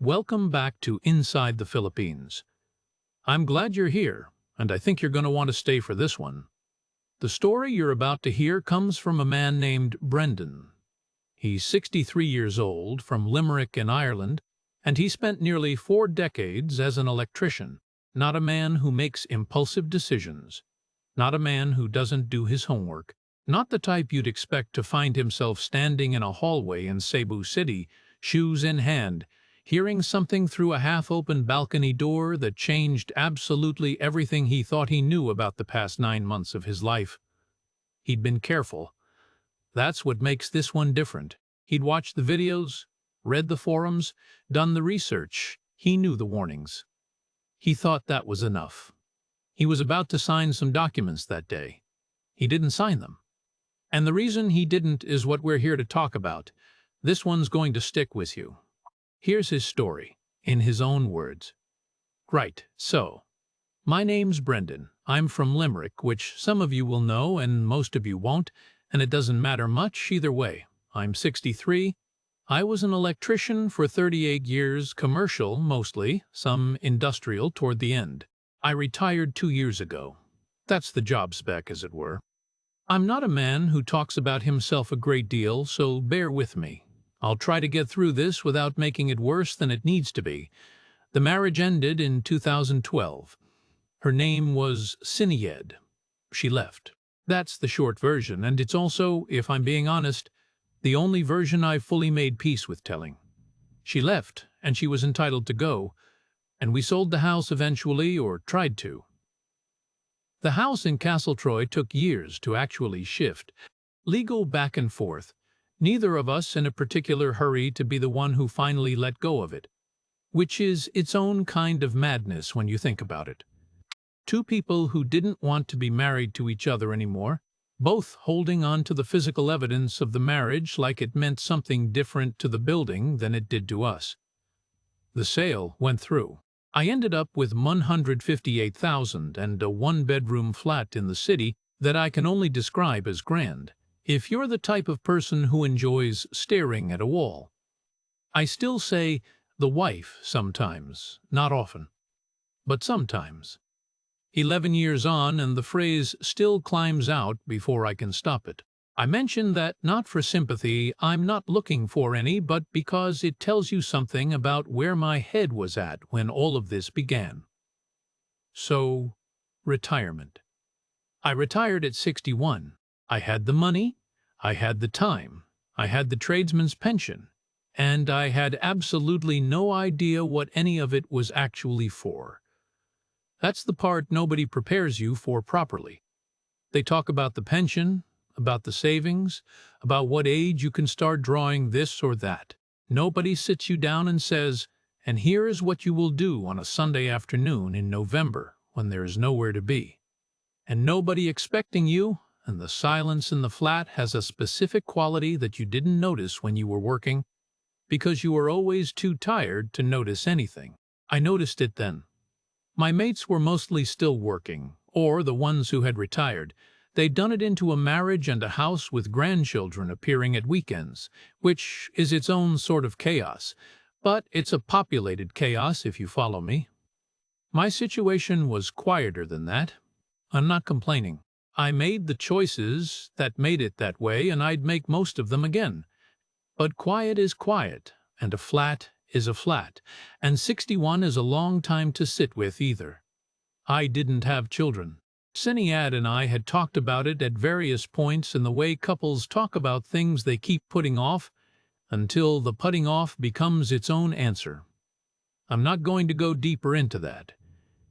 Welcome back to Inside the Philippines. I'm glad you're here, and I think you're going to want to stay for this one. The story you're about to hear comes from a man named Brendan. He's 63 years old, from Limerick in Ireland, and he spent nearly 4 decades as an electrician. Not a man who makes impulsive decisions. Not a man who doesn't do his homework. Not the type you'd expect to find himself standing in a hallway in Cebu City, shoes in hand, hearing something through a half-open balcony door that changed absolutely everything he thought he knew about the past 9 months of his life. He'd been careful. That's what makes this one different. He'd watched the videos, read the forums, done the research. He knew the warnings. He thought that was enough. He was about to sign some documents that day. He didn't sign them. And the reason he didn't is what we're here to talk about. This one's going to stick with you. Here's his story, in his own words. Right, so, my name's Brendan. I'm from Limerick, which some of you will know and most of you won't, and it doesn't matter much either way. I'm 63. I was an electrician for 38 years, commercial mostly, some industrial toward the end. I retired 2 years ago. That's the job spec, as it were. I'm not a man who talks about himself a great deal, so bear with me. I'll try to get through this without making it worse than it needs to be. The marriage ended in 2012. Her name was Sinead. She left. That's the short version, and it's also, if I'm being honest, the only version I've fully made peace with telling. She left, and she was entitled to go, and we sold the house eventually, or tried to. The house in Castletroy took years to actually shift. Legal back and forth. Neither of us in a particular hurry to be the one who finally let go of it, which is its own kind of madness when you think about it. 2 people who didn't want to be married to each other anymore, both holding on to the physical evidence of the marriage like it meant something different to the building than it did to us. The sale went through. I ended up with $158,000 and a 1-bedroom flat in the city that I can only describe as grand, if you're the type of person who enjoys staring at a wall. I still say the wife sometimes, not often, but sometimes. 11 years on, and the phrase still climbs out before I can stop it. I mention that not for sympathy, I'm not looking for any, but because it tells you something about where my head was at when all of this began. So, retirement. I retired at 61. I had the money, I had the time, I had the tradesman's pension, and I had absolutely no idea what any of it was actually for. That's the part nobody prepares you for properly. They talk about the pension, about the savings, about what age you can start drawing this or that. Nobody sits you down and says, and here is what you will do on a Sunday afternoon in November when there is nowhere to be. And nobody expecting you, and the silence in the flat has a specific quality that you didn't notice when you were working, because you were always too tired to notice anything. I noticed it then. My mates were mostly still working, or the ones who had retired. They'd done it into a marriage and a house with grandchildren appearing at weekends, which is its own sort of chaos, but it's a populated chaos if you follow me. My situation was quieter than that. I'm not complaining. I made the choices that made it that way, and I'd make most of them again. But quiet is quiet, and a flat is a flat, and 61 is a long time to sit with either. I didn't have children. Sinead and I had talked about it at various points in the way couples talk about things they keep putting off until the putting off becomes its own answer. I'm not going to go deeper into that.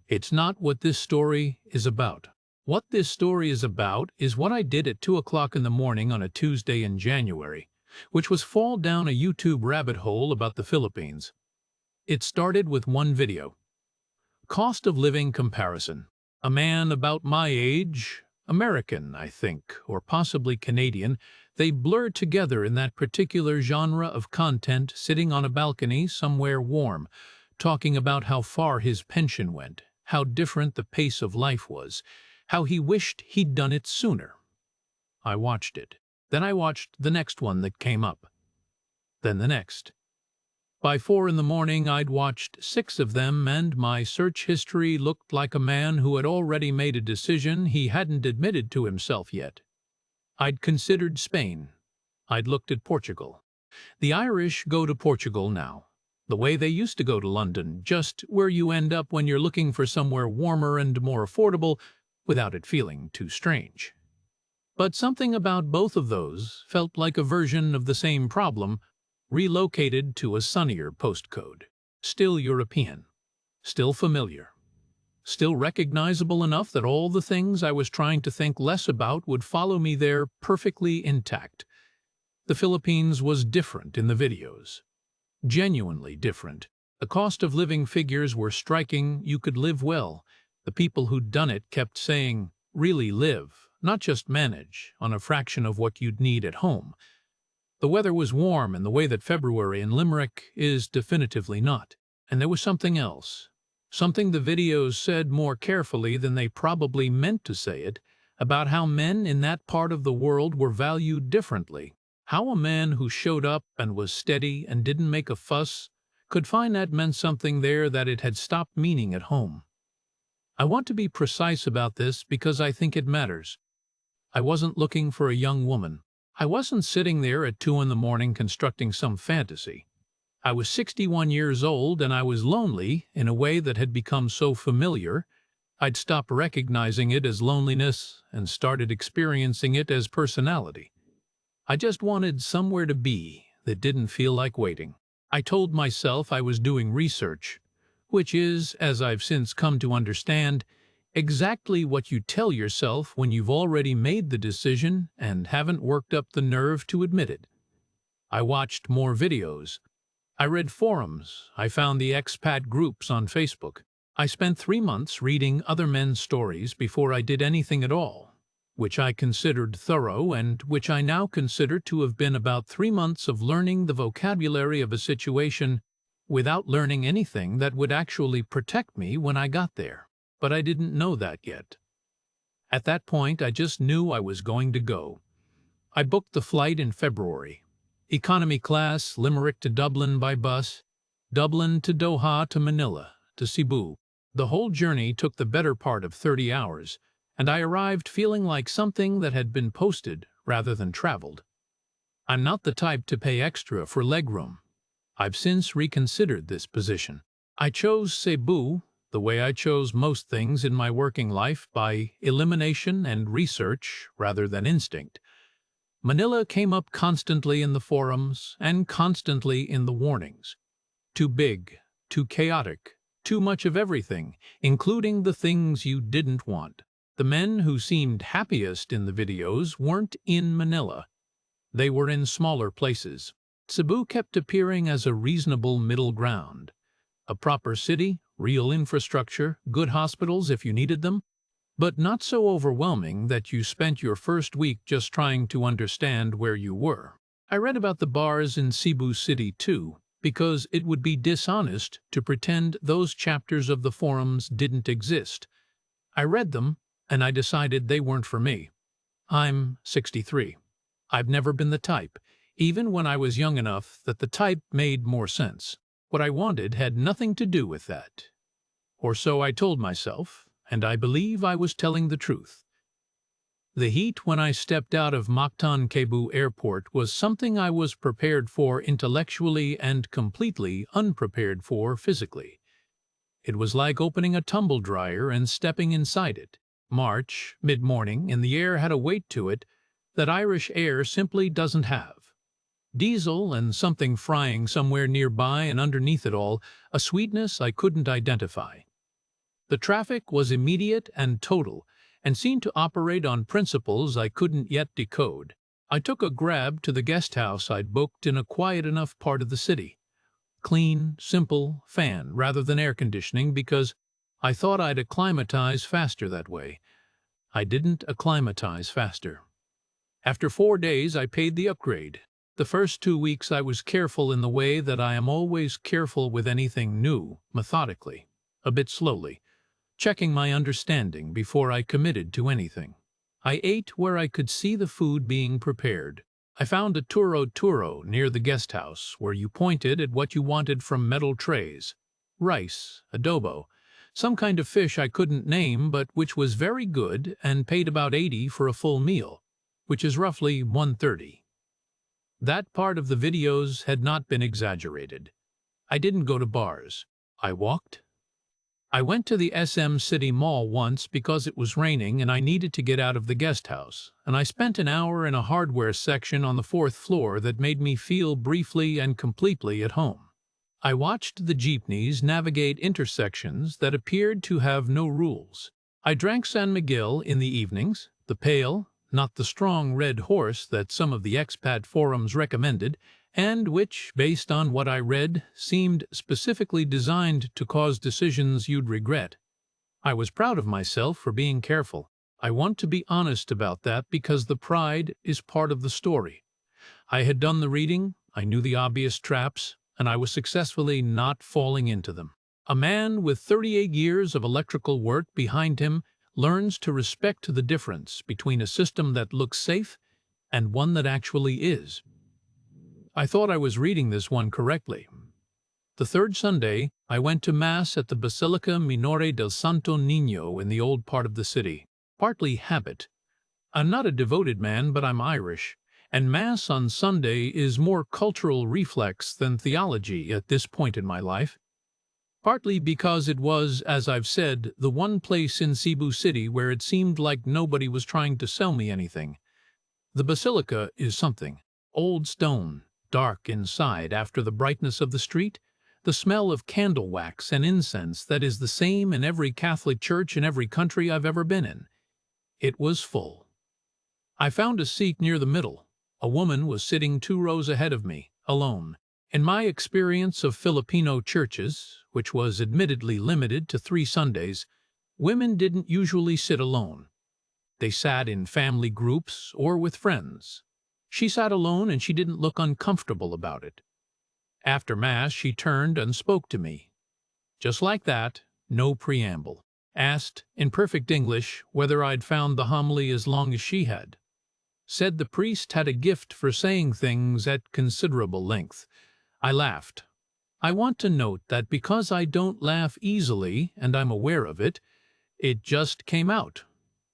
It's not what this story is about. What this story is about is what I did at 2 o'clock in the morning on a Tuesday in January, which was fall down a YouTube rabbit hole about the Philippines. It started with one video. Cost of living comparison. A man about my age, American, I think, or possibly Canadian, they blur together in that particular genre of content, sitting on a balcony somewhere warm, talking about how far his pension went, how different the pace of life was, how he wished he'd done it sooner. I watched it. Then I watched the next one that came up. Then the next. By 4 in the morning, I'd watched 6 of them, and my search history looked like a man who had already made a decision he hadn't admitted to himself yet. I'd considered Spain. I'd looked at Portugal. The Irish go to Portugal now, the way they used to go to London, just where you end up when you're looking for somewhere warmer and more affordable without it feeling too strange. But something about both of those felt like a version of the same problem, relocated to a sunnier postcode. Still European, still familiar, still recognizable enough that all the things I was trying to think less about would follow me there perfectly intact. The Philippines was different in the videos. Genuinely different. The cost of living figures were striking. You could live well. The people who'd done it kept saying, really live, not just manage, on a fraction of what you'd need at home. The weather was warm in the way that February in Limerick is definitively not. And there was something else. Something the videos said more carefully than they probably meant to say it, about how men in that part of the world were valued differently. How a man who showed up and was steady and didn't make a fuss could find that meant something there that it had stopped meaning at home. I want to be precise about this because I think it matters. I wasn't looking for a young woman. I wasn't sitting there at 2 in the morning constructing some fantasy. I was 61 years old and I was lonely in a way that had become so familiar, I'd stopped recognizing it as loneliness and started experiencing it as personality. I just wanted somewhere to be that didn't feel like waiting. I told myself I was doing research, which is, as I've since come to understand, exactly what you tell yourself when you've already made the decision and haven't worked up the nerve to admit it. I watched more videos. I read forums. I found the expat groups on Facebook. I spent 3 months reading other men's stories before I did anything at all, which I considered thorough and which I now consider to have been about 3 months of learning the vocabulary of a situation without learning anything that would actually protect me when I got there. But I didn't know that yet. At that point, I just knew I was going to go. I booked the flight in February. Economy class, Limerick to Dublin by bus, Dublin to Doha to Manila to Cebu. The whole journey took the better part of 30 hours, and I arrived feeling like something that had been posted rather than traveled. I'm not the type to pay extra for legroom. I've since reconsidered this position. I chose Cebu, the way I chose most things in my working life, by elimination and research rather than instinct. Manila came up constantly in the forums and constantly in the warnings. Too big, too chaotic, too much of everything, including the things you didn't want. The men who seemed happiest in the videos weren't in Manila. They were in smaller places. Cebu kept appearing as a reasonable middle ground. A proper city, real infrastructure, good hospitals if you needed them, but not so overwhelming that you spent your first week just trying to understand where you were. I read about the bars in Cebu City too, because it would be dishonest to pretend those chapters of the forums didn't exist. I read them, and I decided they weren't for me. I'm 63. I've never been the type, even when I was young enough that the type made more sense. What I wanted had nothing to do with that. Or so I told myself, and I believe I was telling the truth. The heat when I stepped out of Mactan Cebu Airport was something I was prepared for intellectually and completely unprepared for physically. It was like opening a tumble dryer and stepping inside it. March, mid-morning, and the air had a weight to it that Irish air simply doesn't have. Diesel and something frying somewhere nearby, and underneath it all, a sweetness I couldn't identify. The traffic was immediate and total, and seemed to operate on principles I couldn't yet decode. I took a grab to the guest house I'd booked in a quiet enough part of the city. Clean, simple, fan rather than air conditioning, because I thought I'd acclimatize faster that way. I didn't acclimatize faster. After 4 days, I paid the upgrade. The first 2 weeks I was careful in the way that I am always careful with anything new, methodically, a bit slowly, checking my understanding before I committed to anything. I ate where I could see the food being prepared. I found a turo near the guest house where you pointed at what you wanted from metal trays. Rice, adobo, some kind of fish I couldn't name but which was very good and paid about 80 for a full meal, which is roughly 130. That part of the videos had not been exaggerated. I didn't go to bars. I walked. I went to the SM City Mall once because it was raining and I needed to get out of the guest house, and I spent an hour in a hardware section on the 4th floor that made me feel briefly and completely at home. I watched the jeepneys navigate intersections that appeared to have no rules. I drank San Miguel in the evenings, the pale, not the strong red horse that some of the expat forums recommended, and which, based on what I read, seemed specifically designed to cause decisions you'd regret. I was proud of myself for being careful. I want to be honest about that because the pride is part of the story. I had done the reading, I knew the obvious traps, and I was successfully not falling into them. A man with 38 years of electrical work behind him learns to respect the difference between a system that looks safe and one that actually is. I thought I was reading this one correctly. The third Sunday, I went to Mass at the Basilica Minore del Santo Niño in the old part of the city. Partly habit. I'm not a devoted man, but I'm Irish, and Mass on Sunday is more cultural reflex than theology at this point in my life. Partly because it was, as I've said, the one place in Cebu City where it seemed like nobody was trying to sell me anything. The Basilica is something. Old stone, dark inside after the brightness of the street, the smell of candle wax and incense that is the same in every Catholic church in every country I've ever been in. It was full. I found a seat near the middle. A woman was sitting 2 rows ahead of me, alone. In my experience of Filipino churches, which was admittedly limited to 3 Sundays, women didn't usually sit alone. They sat in family groups or with friends. She sat alone and she didn't look uncomfortable about it. After Mass, she turned and spoke to me. Just like that, no preamble. Asked, in perfect English, whether I'd found the homily as long as she had. Said the priest had a gift for saying things at considerable length. I laughed. I want to note that because I don't laugh easily, and I'm aware of it, it just came out.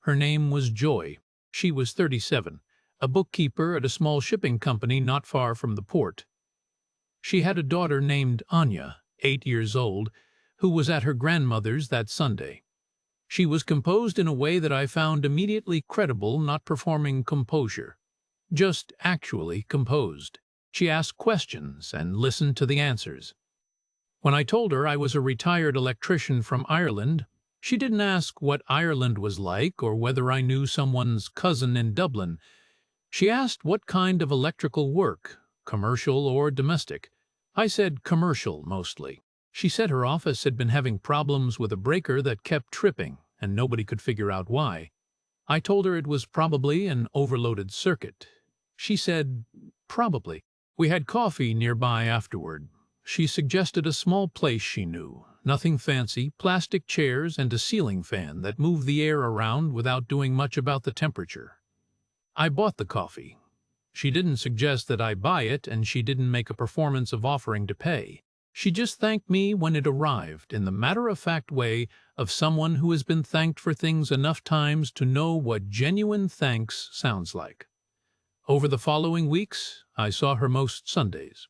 Her name was Joy. She was 37. A bookkeeper at a small shipping company not far from the port. She had a daughter named Anya, 8 years old, who was at her grandmother's that Sunday. She was composed in a way that I found immediately credible, not performing composure. Just actually composed. She asked questions and listened to the answers. When I told her I was a retired electrician from Ireland, she didn't ask what Ireland was like or whether I knew someone's cousin in Dublin. She asked what kind of electrical work, commercial or domestic. I said commercial mostly. She said her office had been having problems with a breaker that kept tripping, and nobody could figure out why. I told her it was probably an overloaded circuit. She said, probably. We had coffee nearby afterward. She suggested a small place she knew, nothing fancy, plastic chairs and a ceiling fan that moved the air around without doing much about the temperature. I bought the coffee. She didn't suggest that I buy it, and she didn't make a performance of offering to pay. She just thanked me when it arrived in the matter-of-fact way of someone who has been thanked for things enough times to know what genuine thanks sounds like. Over the following weeks, I saw her most Sundays.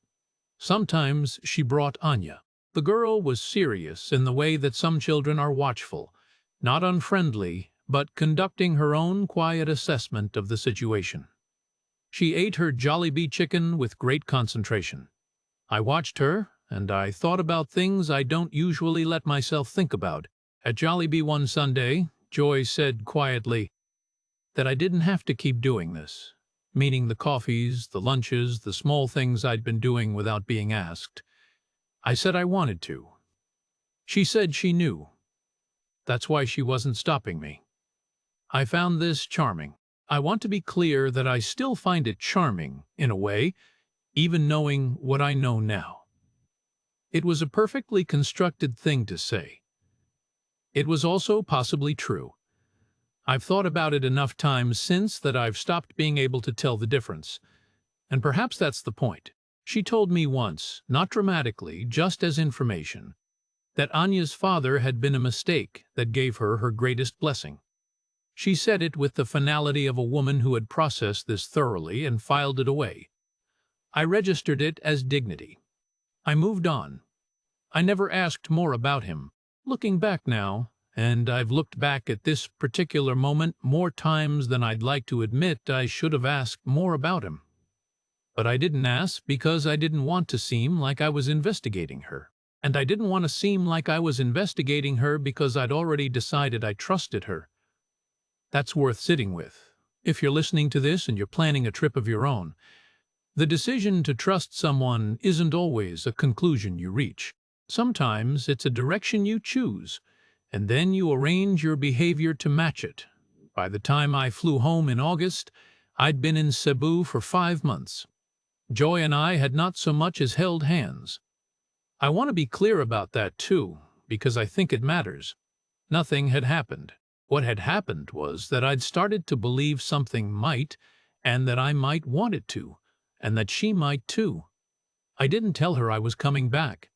Sometimes she brought Anya. The girl was serious in the way that some children are watchful, not unfriendly, but conducting her own quiet assessment of the situation. She ate her Jollibee chicken with great concentration. I watched her, and I thought about things I don't usually let myself think about. At Jollibee one Sunday, Joy said quietly that I didn't have to keep doing this, meaning the coffees, the lunches, the small things I'd been doing without being asked. I said I wanted to. She said she knew. That's why she wasn't stopping me. I found this charming. I want to be clear that I still find it charming, in a way, even knowing what I know now. It was a perfectly constructed thing to say. It was also possibly true. I've thought about it enough times since that I've stopped being able to tell the difference. And perhaps that's the point. She told me once, not dramatically, just as information, that Anya's father had been a mistake that gave her her greatest blessing. She said it with the finality of a woman who had processed this thoroughly and filed it away. I registered it as dignity. I moved on. I never asked more about him. Looking back now, and I've looked back at this particular moment more times than I'd like to admit, I should have asked more about him. But I didn't ask because I didn't want to seem like I was investigating her. And I didn't want to seem like I was investigating her because I'd already decided I trusted her. That's worth sitting with. If you're listening to this and you're planning a trip of your own, the decision to trust someone isn't always a conclusion you reach. Sometimes it's a direction you choose, and then you arrange your behavior to match it. By the time I flew home in August, I'd been in Cebu for 5 months. Joy and I had not so much as held hands. I want to be clear about that too, because I think it matters. Nothing had happened. What had happened was that I'd started to believe something might, and that I might want it to, and that she might too. I didn't tell her I was coming back.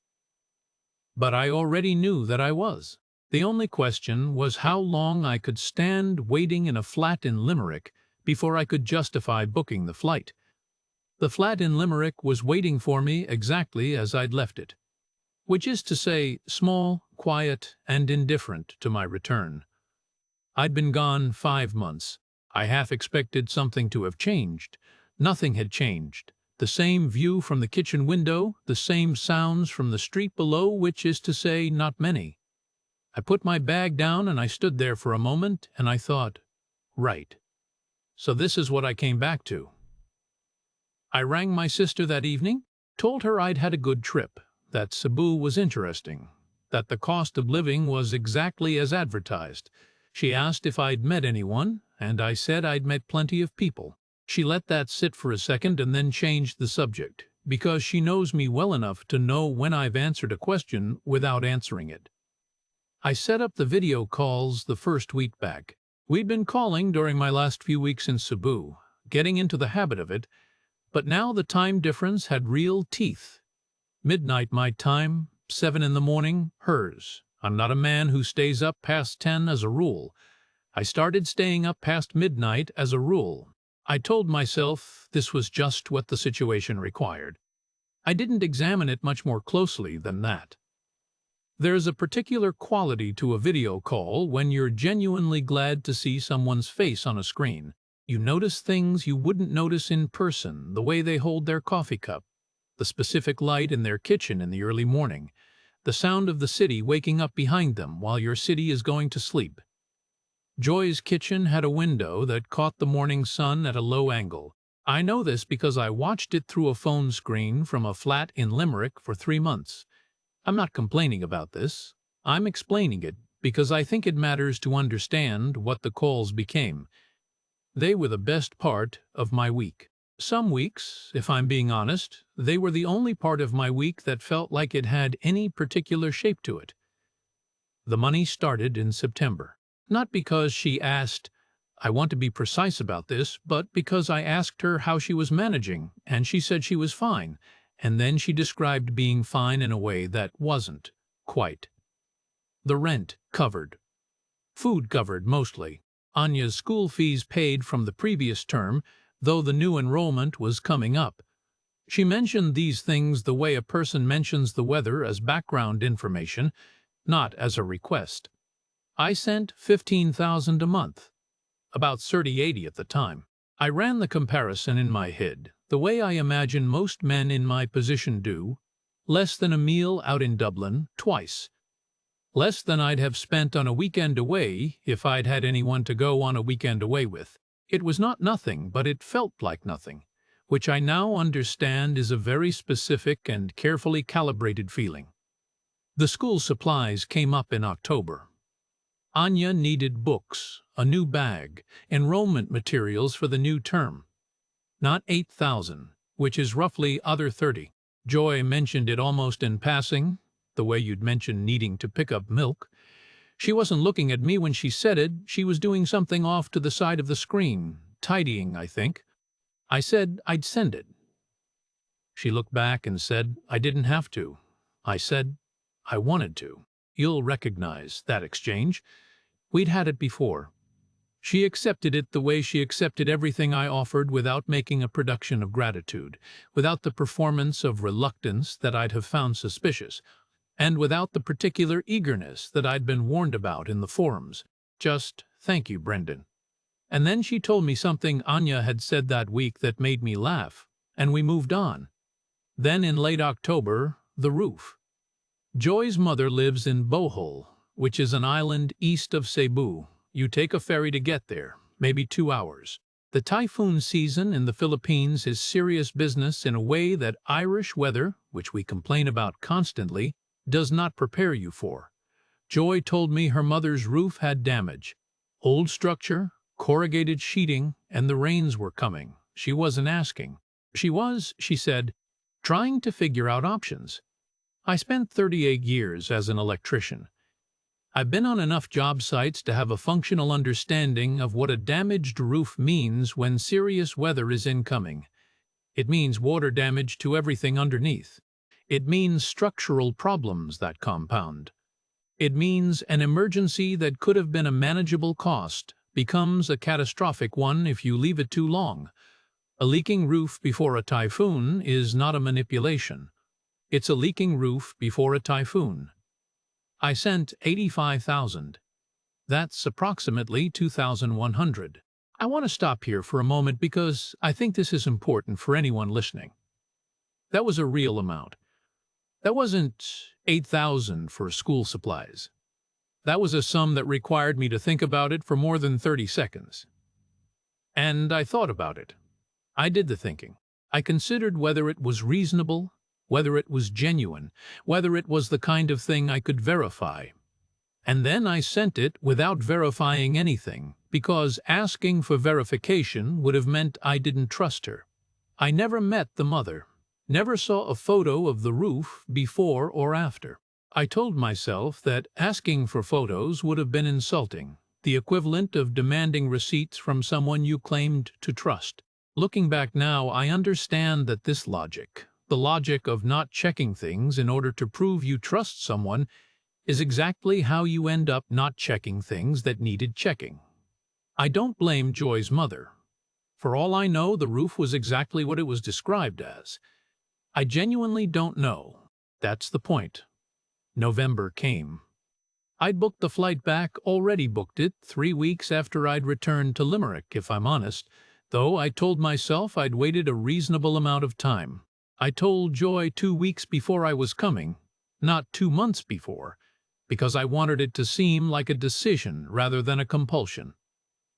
But I already knew that I was. The only question was how long I could stand waiting in a flat in Limerick before I could justify booking the flight. The flat in Limerick was waiting for me exactly as I'd left it, which is to say, small, quiet, and indifferent to my return. I'd been gone 5 months. I half expected something to have changed. Nothing had changed. The same view from the kitchen window, the same sounds from the street below, which is to say, not many. I put my bag down and I stood there for a moment, and I thought, right. So this is what I came back to. I rang my sister that evening, told her I'd had a good trip, that Cebu was interesting, that the cost of living was exactly as advertised. She asked if I'd met anyone, and I said I'd met plenty of people. She let that sit for a second and then changed the subject, because she knows me well enough to know when I've answered a question without answering it. I set up the video calls the first week back. We'd been calling during my last few weeks in Cebu, getting into the habit of it, but now the time difference had real teeth. Midnight my time, 7 in the morning, hers. I'm not a man who stays up past 10 as a rule. I started staying up past midnight as a rule. I told myself this was just what the situation required. I didn't examine it much more closely than that. There's a particular quality to a video call when you're genuinely glad to see someone's face on a screen. You notice things you wouldn't notice in person, the way they hold their coffee cup, the specific light in their kitchen in the early morning, the sound of the city waking up behind them while your city is going to sleep. Joy's kitchen had a window that caught the morning sun at a low angle. I know this because I watched it through a phone screen from a flat in Limerick for 3 months. I'm not complaining about this. I'm explaining it because I think it matters to understand what the calls became. They were the best part of my week. Some weeks, if I'm being honest, they were the only part of my week that felt like it had any particular shape to it. The money started in September. Not because she asked, I want to be precise about this, but because I asked her how she was managing, and she said she was fine, and then she described being fine in a way that wasn't quite. The rent covered. Food covered, mostly. Anya's school fees paid from the previous term, though the new enrollment was coming up. She mentioned these things the way a person mentions the weather as background information, not as a request. I sent $15,000 a month, about $30.80 at the time. I ran the comparison in my head, the way I imagine most men in my position do, less than a meal out in Dublin, twice. Less than I'd have spent on a weekend away if I'd had anyone to go on a weekend away with. It was not nothing, but it felt like nothing, which I now understand is a very specific and carefully calibrated feeling. The school supplies came up in October. Anya needed books, a new bag, enrollment materials for the new term. Not 8,000, which is roughly other 30. Joy mentioned it almost in passing, the way you'd mention needing to pick up milk. She wasn't looking at me when she said it. She was doing something off to the side of the screen, tidying, I think. I said I'd send it. She looked back and said, "I didn't have to." I said, "I wanted to." You'll recognize that exchange. We'd had it before. She accepted it the way she accepted everything I offered without making a production of gratitude, without the performance of reluctance that I'd have found suspicious, and without the particular eagerness that I'd been warned about in the forums. Just, "Thank you, Brendan." And then she told me something Anya had said that week that made me laugh, and we moved on. Then in late October, the roof. Joy's mother lives in Bohol, which is an island east of Cebu. You take a ferry to get there, maybe 2 hours. The typhoon season in the Philippines is serious business in a way that Irish weather, which we complain about constantly, does not prepare you for. Joy told me her mother's roof had damage. Old structure, corrugated sheeting, and the rains were coming. She wasn't asking. She was, she said, trying to figure out options. I spent 38 years as an electrician. I've been on enough job sites to have a functional understanding of what a damaged roof means when serious weather is incoming. It means water damage to everything underneath. It means structural problems that compound. It means an emergency that could have been a manageable cost becomes a catastrophic one if you leave it too long. A leaking roof before a typhoon is not a manipulation. It's a leaking roof before a typhoon. I sent 85,000. That's approximately 2,100. I want to stop here for a moment because I think this is important for anyone listening. That was a real amount. That wasn't 8,000 for school supplies. That was a sum that required me to think about it for more than 30 seconds. And I thought about it. I did the thinking. I considered whether it was reasonable, whether it was genuine, whether it was the kind of thing I could verify. And then I sent it without verifying anything, because asking for verification would have meant I didn't trust her. I never met the mother, never saw a photo of the roof before or after. I told myself that asking for photos would have been insulting, the equivalent of demanding receipts from someone you claimed to trust. Looking back now, I understand that this logic, the logic of not checking things in order to prove you trust someone, is exactly how you end up not checking things that needed checking. I don't blame Joy's mother. For all I know, the roof was exactly what it was described as. I genuinely don't know. That's the point. November came. I'd booked the flight back, already booked it, 3 weeks after I'd returned to Limerick, if I'm honest, though I told myself I'd waited a reasonable amount of time. I told Joy 2 weeks before I was coming, not 2 months before, because I wanted it to seem like a decision rather than a compulsion.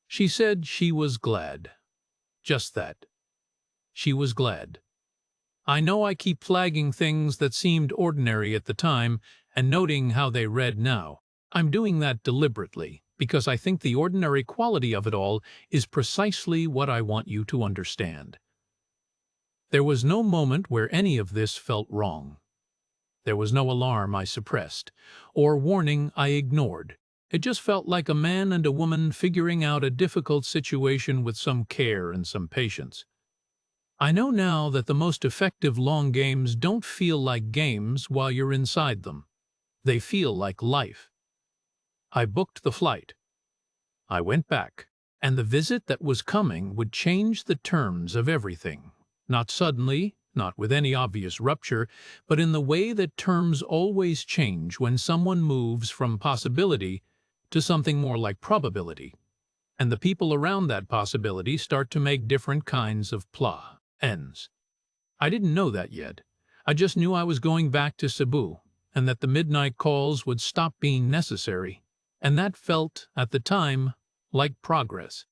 She said she was glad. Just that. She was glad. I know I keep flagging things that seemed ordinary at the time and noting how they read now. I'm doing that deliberately, because I think the ordinary quality of it all is precisely what I want you to understand. There was no moment where any of this felt wrong. There was no alarm I suppressed, or warning I ignored. It just felt like a man and a woman figuring out a difficult situation with some care and some patience. I know now that the most effective long games don't feel like games while you're inside them. They feel like life. I booked the flight. I went back, and the visit that was coming would change the terms of everything. Not suddenly, not with any obvious rupture, but in the way that terms always change when someone moves from possibility to something more like probability, and the people around that possibility start to make different kinds of plans. I didn't know that yet. I just knew I was going back to Cebu, and that the midnight calls would stop being necessary, and that felt, at the time, like progress.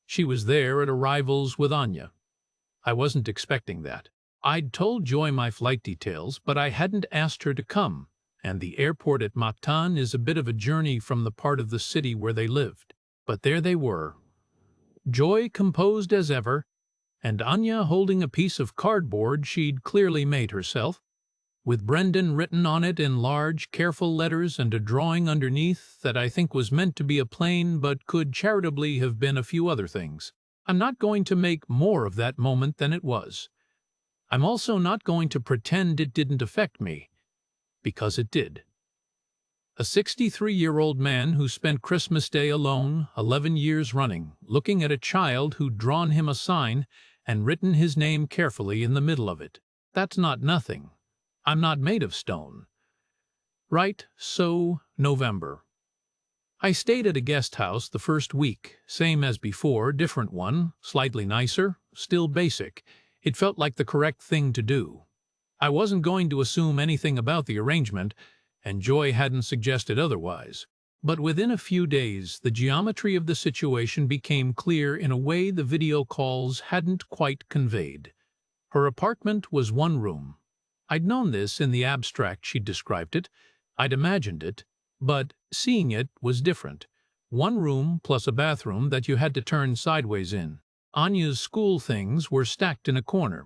She was there at arrivals with Anya. I wasn't expecting that. I'd told Joy my flight details, but I hadn't asked her to come, and the airport at Mactan is a bit of a journey from the part of the city where they lived. But there they were. Joy composed as ever, and Anya holding a piece of cardboard she'd clearly made herself, with Brendan written on it in large, careful letters and a drawing underneath that I think was meant to be a plane but could charitably have been a few other things. I'm not going to make more of that moment than it was. I'm also not going to pretend it didn't affect me, because it did. A 63-year-old man who spent Christmas Day alone, 11 years running, looking at a child who'd drawn him a sign and written his name carefully in the middle of it. That's not nothing. I'm not made of stone. Right, so November. I stayed at a guest house the first week, same as before, different one, slightly nicer, still basic. It felt like the correct thing to do. I wasn't going to assume anything about the arrangement, and Joy hadn't suggested otherwise. But within a few days, the geometry of the situation became clear in a way the video calls hadn't quite conveyed. Her apartment was one room. I'd known this in the abstract she'd described it. I'd imagined it. But seeing it was different. One room plus a bathroom that you had to turn sideways in. Anya's school things were stacked in a corner.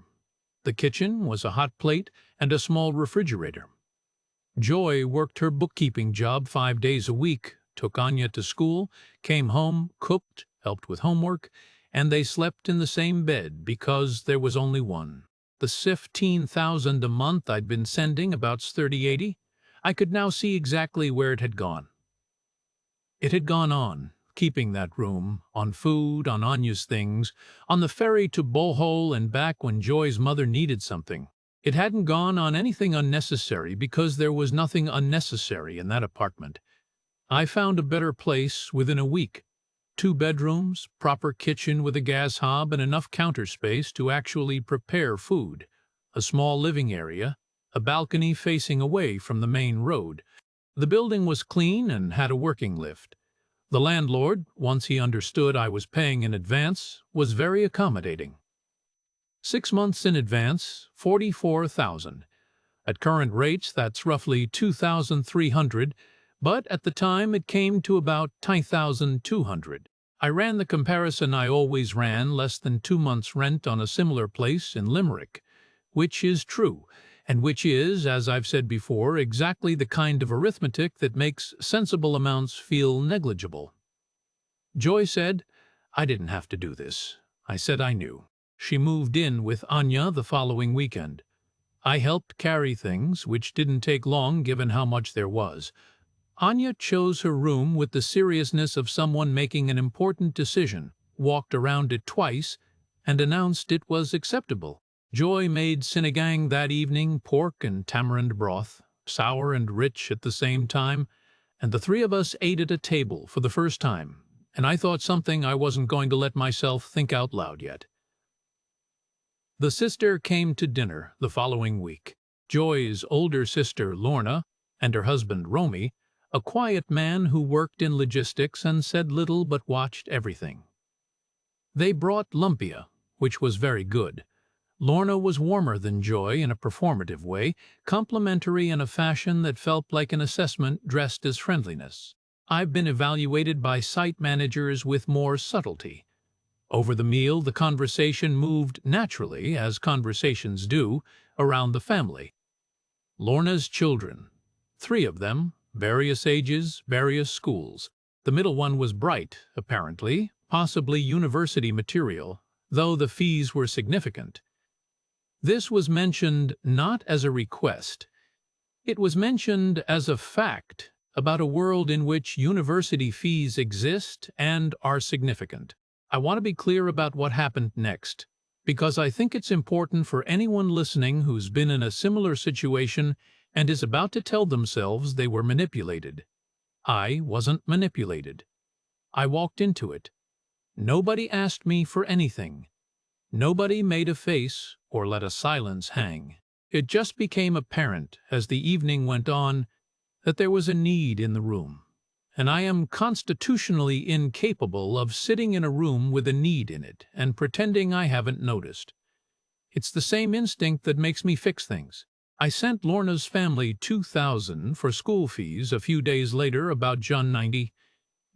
The kitchen was a hot plate and a small refrigerator. Joy worked her bookkeeping job 5 days a week, took Anya to school, came home, cooked, helped with homework, and they slept in the same bed because there was only one. The $15,000 a month I'd been sending, about $30-80, I could now see exactly where it had gone. It had gone on, keeping that room, on food, on Anya's things, on the ferry to Bohol and back when Joy's mother needed something. It hadn't gone on anything unnecessary because there was nothing unnecessary in that apartment. I found a better place within a week. 2 bedrooms, proper kitchen with a gas hob and enough counter space to actually prepare food, a small living area, a balcony facing away from the main road. The building was clean and had a working lift. The landlord, once he understood I was paying in advance, was very accommodating. 6 months in advance, $44,000. At current rates, that's roughly $2,300, but at the time it came to about $10,200. I ran the comparison I always ran, less than 2 months' rent on a similar place in Limerick, which is true, and which is, as I've said before, exactly the kind of arithmetic that makes sensible amounts feel negligible. Joy said, I didn't have to do this. I said I knew. She moved in with Anya the following weekend. I helped carry things, which didn't take long given how much there was. Anya chose her room with the seriousness of someone making an important decision, walked around it twice, and announced it was acceptable. Joy made sinigang that evening, pork and tamarind broth, sour and rich at the same time, and the 3 of us ate at a table for the first time, and I thought something I wasn't going to let myself think out loud yet. The sister came to dinner the following week. Joy's older sister, Lorna, and her husband, Romy, a quiet man who worked in logistics and said little but watched everything. They brought lumpia, which was very good. Lorna was warmer than Joy in a performative way, complimentary in a fashion that felt like an assessment dressed as friendliness. I've been evaluated by site managers with more subtlety. Over the meal, the conversation moved naturally, as conversations do, around the family. Lorna's children, 3 of them, various ages, various schools. The middle one was bright, apparently, possibly university material, though the fees were significant. This was mentioned not as a request. It was mentioned as a fact about a world in which university fees exist and are significant. I want to be clear about what happened next, because I think it's important for anyone listening who's been in a similar situation and is about to tell themselves they were manipulated. I wasn't manipulated. I walked into it. Nobody asked me for anything. Nobody made a face or let a silence hang. It just became apparent as the evening went on that there was a need in the room, and I am constitutionally incapable of sitting in a room with a need in it and pretending I haven't noticed. It's the same instinct that makes me fix things. I sent Lorna's family $2,000 for school fees a few days later, about June 90.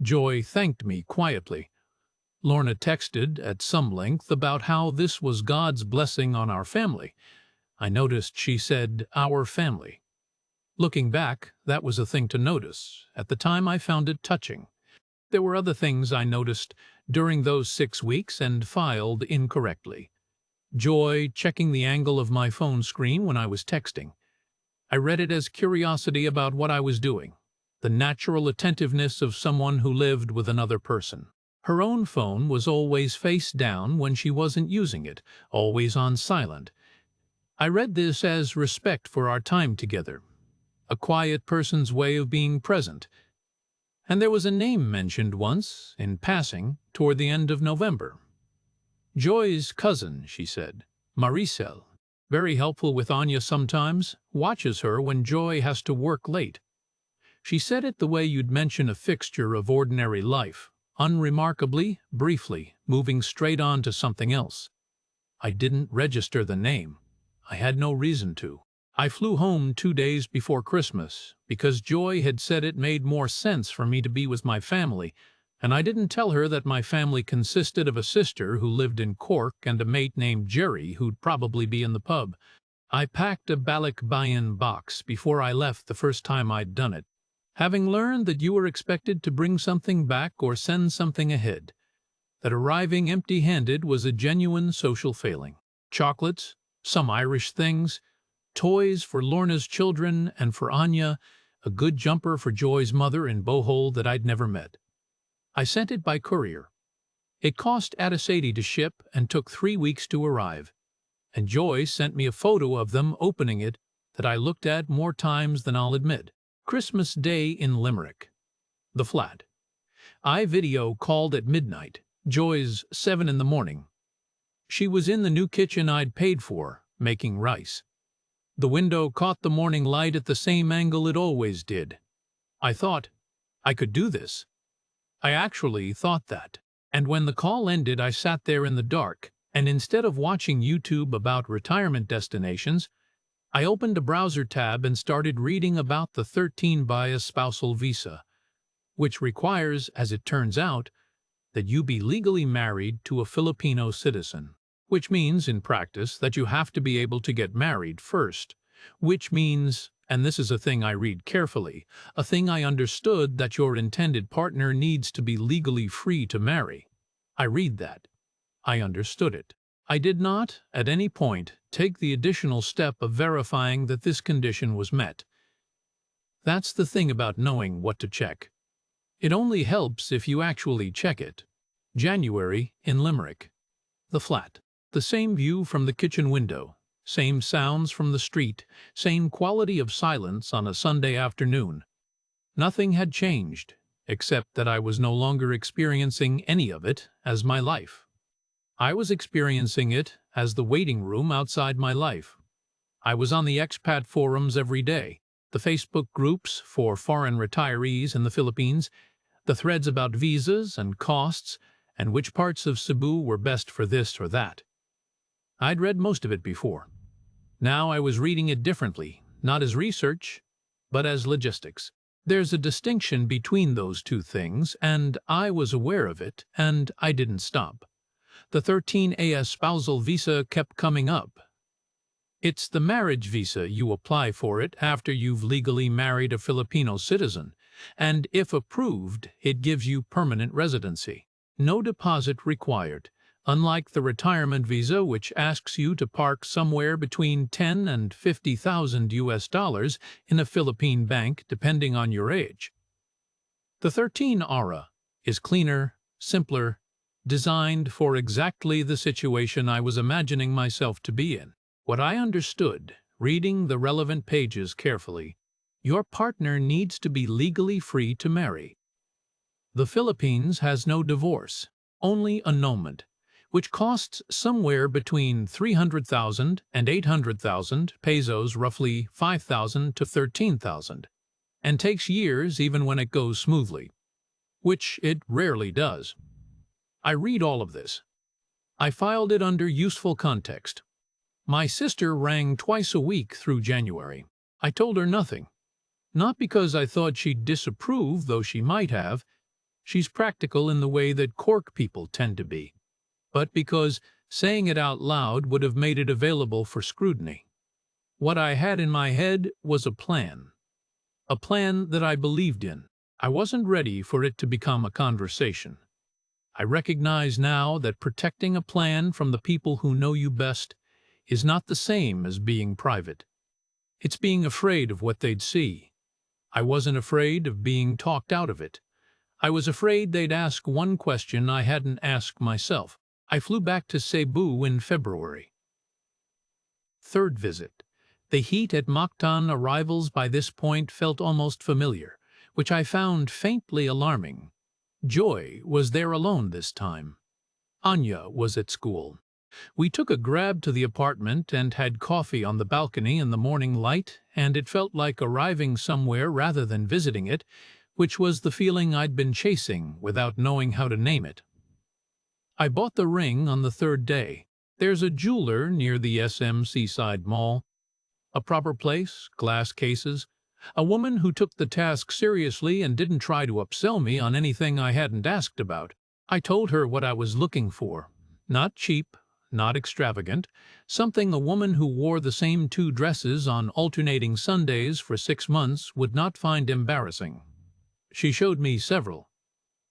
Joy thanked me quietly. Lorna texted at some length about how this was God's blessing on our family. I noticed she said, our family. Looking back, that was a thing to notice. At the time, I found it touching. There were other things I noticed during those 6 weeks and filed incorrectly. Joy checking the angle of my phone screen when I was texting. I read it as curiosity about what I was doing, the natural attentiveness of someone who lived with another person. Her own phone was always face down when she wasn't using it, always on silent. I read this as respect for our time together, a quiet person's way of being present. And there was a name mentioned once, in passing, toward the end of November. Joy's cousin, she said, Maricel. Very helpful with Anya sometimes, watches her when Joy has to work late. She said it the way you'd mention a fixture of ordinary life, unremarkably, briefly, moving straight on to something else. I didn't register the name. I had no reason to. I flew home 2 days before Christmas, because Joy had said it made more sense for me to be with my family, and I didn't tell her that my family consisted of a sister who lived in Cork and a mate named Jerry who'd probably be in the pub. I packed a Balikbayan box before I left the first time I'd done it, having learned that you were expected to bring something back or send something ahead, that arriving empty-handed was a genuine social failing. Chocolates, some Irish things, toys for Lorna's children, and for Anya, a good jumper for Joy's mother in Bohol that I'd never met. I sent it by courier. It cost Adisati to ship and took 3 weeks to arrive, and Joy sent me a photo of them opening it that I looked at more times than I'll admit. Christmas Day in Limerick. The flat. I video called at midnight, Joy's 7 in the morning. She was in the new kitchen I'd paid for, making rice. The window caught the morning light at the same angle it always did. I thought, I could do this. I actually thought that. And when the call ended, I sat there in the dark, and instead of watching YouTube about retirement destinations, I opened a browser tab and started reading about the 13 bias spousal visa, which requires, as it turns out, that you be legally married to a Filipino citizen. Which means, in practice, that you have to be able to get married first. Which means, and this is a thing I read carefully, a thing I understood, that your intended partner needs to be legally free to marry. I read that. I understood it. I did not, at any point, take the additional step of verifying that this condition was met. That's the thing about knowing what to check. It only helps if you actually check it. January in Limerick. The flat. The same view from the kitchen window, same sounds from the street, same quality of silence on a Sunday afternoon. Nothing had changed, except that I was no longer experiencing any of it as my life. I was experiencing it as the waiting room outside my life. I was on the expat forums every day, the Facebook groups for foreign retirees in the Philippines, the threads about visas and costs, and which parts of Cebu were best for this or that. I'd read most of it before. Now I was reading it differently, not as research, but as logistics. There's a distinction between those two things, and I was aware of it, and I didn't stop. The 13AS spousal visa kept coming up. It's the marriage visa. You apply for it after you've legally married a Filipino citizen, and if approved, it gives you permanent residency. No deposit required, unlike the retirement visa, which asks you to park somewhere between $10,000 and $50,000 in a Philippine bank, depending on your age. The 13ARA is cleaner, simpler, designed for exactly the situation I was imagining myself to be in. What I understood, reading the relevant pages carefully, your partner needs to be legally free to marry. The Philippines has no divorce, only annulment, which costs somewhere between 300,000 and 800,000 pesos, roughly 5,000 to 13,000, and takes years even when it goes smoothly, which it rarely does. I read all of this. I filed it under useful context. My sister rang twice a week through January. I told her nothing. Not because I thought she'd disapprove, though she might have. She's practical in the way that Cork people tend to be. But because saying it out loud would have made it available for scrutiny. What I had in my head was a plan that I believed in. I wasn't ready for it to become a conversation. I recognize now that protecting a plan from the people who know you best is not the same as being private. It's being afraid of what they'd see. I wasn't afraid of being talked out of it. I was afraid they'd ask one question I hadn't asked myself. I flew back to Cebu in February. Third visit. The heat at Mactan arrivals by this point felt almost familiar, which I found faintly alarming. Joy was there alone this time. Anya was at school. We took a grab to the apartment and had coffee on the balcony in the morning light, and it felt like arriving somewhere rather than visiting it, which was the feeling I'd been chasing without knowing how to name it. I bought the ring on the third day. There's a jeweler near the SM Seaside Mall. A proper place, glass cases, a woman who took the task seriously and didn't try to upsell me on anything I hadn't asked about. I told her what I was looking for. Not cheap, not extravagant, something a woman who wore the same two dresses on alternating Sundays for 6 months would not find embarrassing. She showed me several.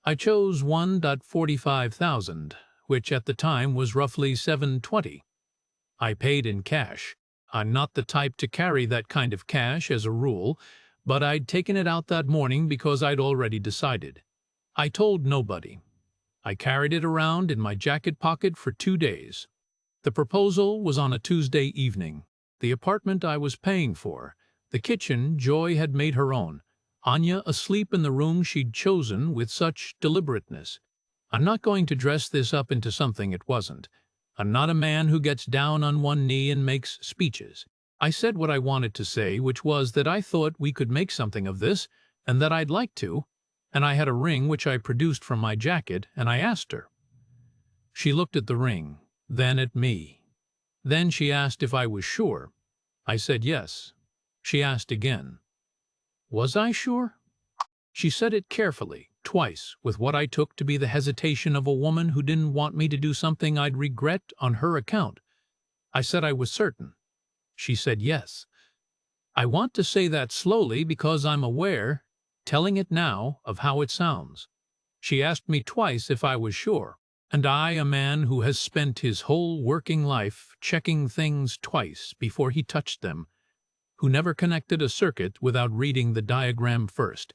I chose 1.45 thousand, which at the time was roughly $720. I paid in cash. I'm not the type to carry that kind of cash as a rule, but I'd taken it out that morning because I'd already decided. I told nobody. I carried it around in my jacket pocket for 2 days. The proposal was on a Tuesday evening. The apartment I was paying for. The kitchen Joy had made her own. Anya asleep in the room she'd chosen with such deliberateness. I'm not going to dress this up into something it wasn't. I'm not a man who gets down on one knee and makes speeches. I said what I wanted to say, which was that I thought we could make something of this, and that I'd like to, and I had a ring which I produced from my jacket, and I asked her. She looked at the ring, then at me. Then she asked if I was sure. I said yes. She asked again. Was I sure? She said it carefully, twice, with what I took to be the hesitation of a woman who didn't want me to do something I'd regret on her account. I said I was certain. She said yes. I want to say that slowly because I'm aware, telling it now, of how it sounds. She asked me twice if I was sure, and I, a man who has spent his whole working life checking things twice before he touched them, who never connected a circuit without reading the diagram first,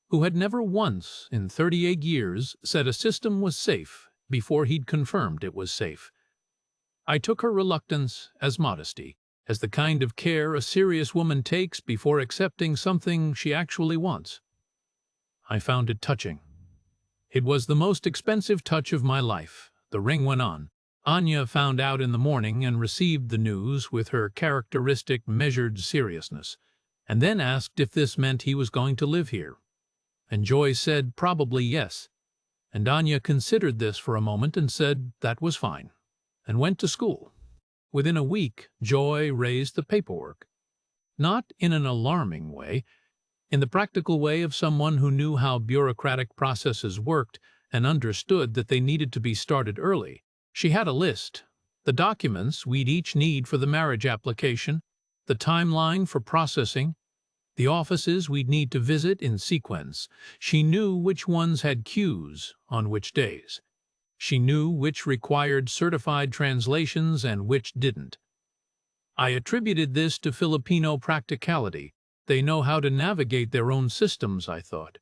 who had never once in 38 years said a system was safe before he'd confirmed it was safe. I took her reluctance as modesty, as the kind of care a serious woman takes before accepting something she actually wants. I found it touching. It was the most expensive touch of my life. The ring went on. Anya found out in the morning and received the news with her characteristic measured seriousness, and then asked if this meant he was going to live here. And Joy said probably yes, and Anya considered this for a moment and said that was fine, and went to school. Within a week, Joy raised the paperwork. Not in an alarming way, in the practical way of someone who knew how bureaucratic processes worked and understood that they needed to be started early. She had a list, the documents we'd each need for the marriage application, the timeline for processing, the offices we'd need to visit in sequence. She knew which ones had queues on which days. She knew which required certified translations and which didn't. I attributed this to Filipino practicality. They know how to navigate their own systems, I thought.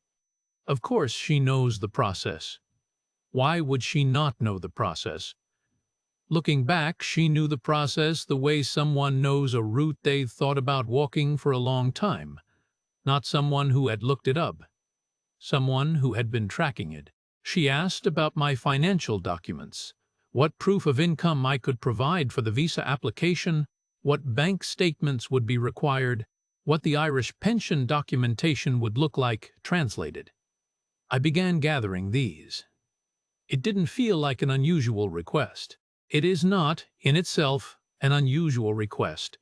Of course she knows the process. Why would she not know the process? Looking back, she knew the process the way someone knows a route they've thought about walking for a long time. Not someone who had looked it up. Someone who had been tracking it. She asked about my financial documents, what proof of income I could provide for the visa application, what bank statements would be required, what the Irish pension documentation would look like, translated. I began gathering these. It didn't feel like an unusual request. It is not, in itself, an unusual request.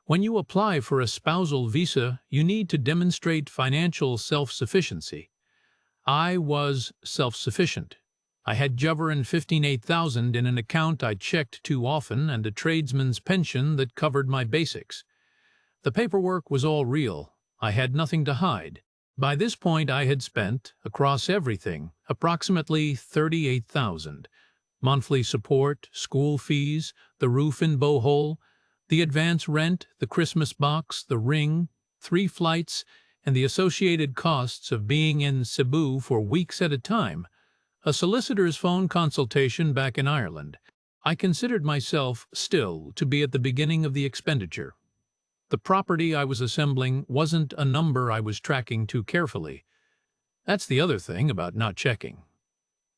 When you apply for a spousal visa, you need to demonstrate financial self-sufficiency. I was self-sufficient. I had juverin 15,000 in an account I checked too often and a tradesman's pension that covered my basics. The paperwork was all real. I had nothing to hide. By this point I had spent, across everything, approximately 38,000. Monthly support, school fees, the roof in Bohol, the advance rent, the Christmas box, the ring, 3 flights, and the associated costs of being in Cebu for weeks at a time, a solicitor's phone consultation back in Ireland. I considered myself still to be at the beginning of the expenditure. The property I was assembling wasn't a number I was tracking too carefully. That's the other thing about not checking.